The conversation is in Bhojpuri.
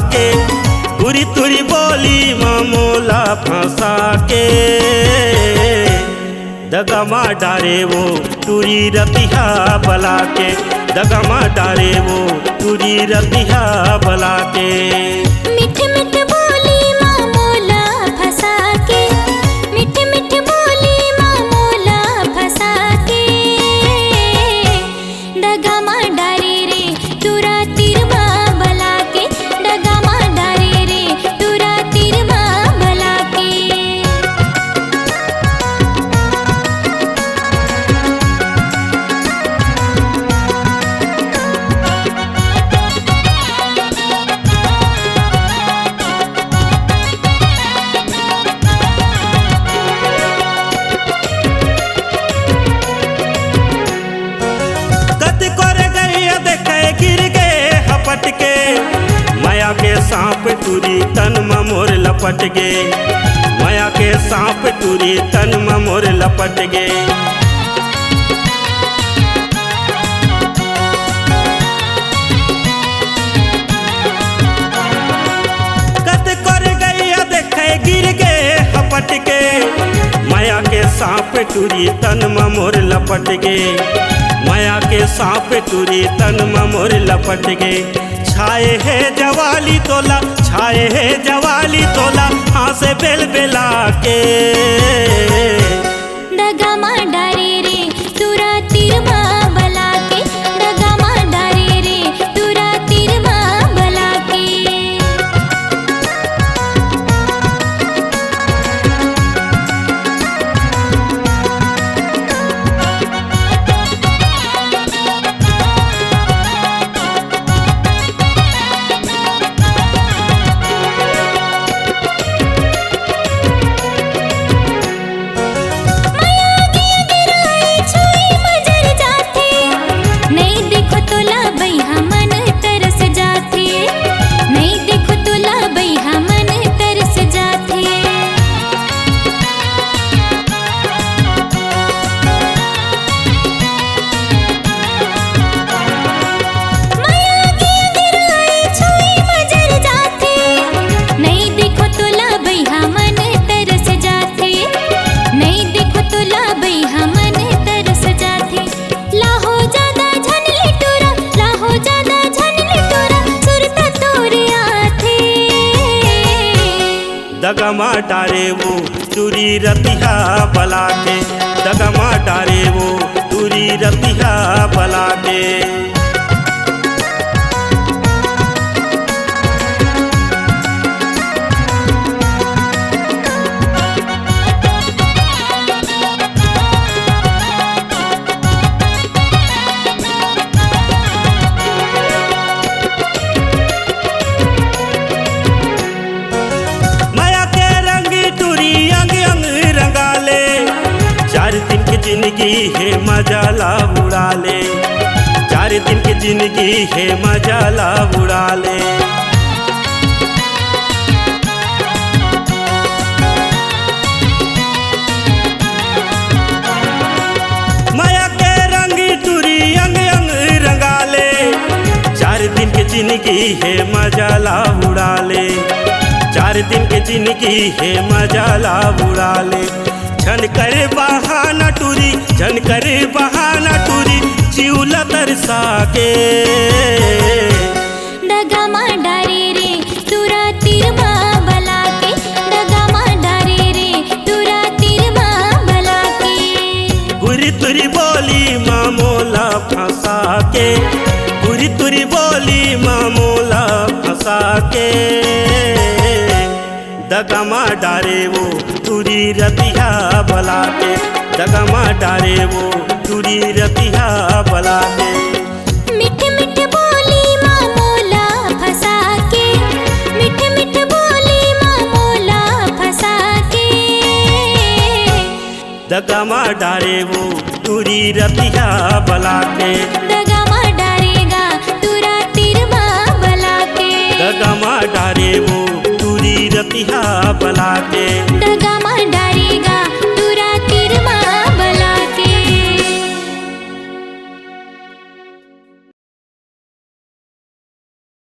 के, तुरी तुरी बोली मामोला फंसा के। दगमा डारे वो तुरी रतिहा बला के, दगमा डारे वो तुरी रतिहा बला के। मीठ मीठ बोली मामोला फंसा के, मीठ मीठ बोली मामोला फंसा के। दगमा डारे रे तुरा तिरमा बला के, दगमा डारे रे तुरा तिरमा बला के। गिर गए हपट के, माया के सांप तुरी तन मोर लपट गे, माया के सांप तुरी तन मोर लपट गे। कत कर गई देखे गिर गए हपट के, माया के सांप तुरी तन मोर लपट गे, माया के सांप तुरी तन मोर लपट गे। छाए है जवाली तोला, छाए है जवाली तोला, हाँ से बेल बेला के। दगमा डारे रे तुरा तिरमा बला के, दगमा डारे रे तुरा तिरमा बला के। दगमा डारे वो तुरी रतिहा बला के, दगमा डारे वो तुरी रतिहा बला के। जिंदगी है मजा ला उड़ा ले, 4 दिन की जिंदगी है मजा ला उड़ा ले। माया के रंग तुरी अंग अंग रंगा ले, 4 दिन की जिंदगी है मजा ला उड़ा ले, 4 दिन की जिंदगी है मजा ला उड़ा ले। झन करे बहाना टूरी, झन करे बहाना टूरी, चिउला तरसा के। दगमा डारे रे तुरा तिरमा बला के, दगमा डारे रे तुरा तिरमा बला के। तुरी तुरी बोली मामोला फंसा के, तुरी तुरी बोली मामोला फंसा के। दगमा डारे वो तुरी रतिहा बला के, दगमा डारे वो तुरी रतिहा बला के। मीठ मीठ बोली मामोला फंसा के, मीठ मीठ बोली मामोला फंसा के। दगमा डारे वो तुरी रतिहा बला के, दगमा डारेगा तुरा तिरमा बला के। दगमा डारे वो तुरी रतिहा बला के।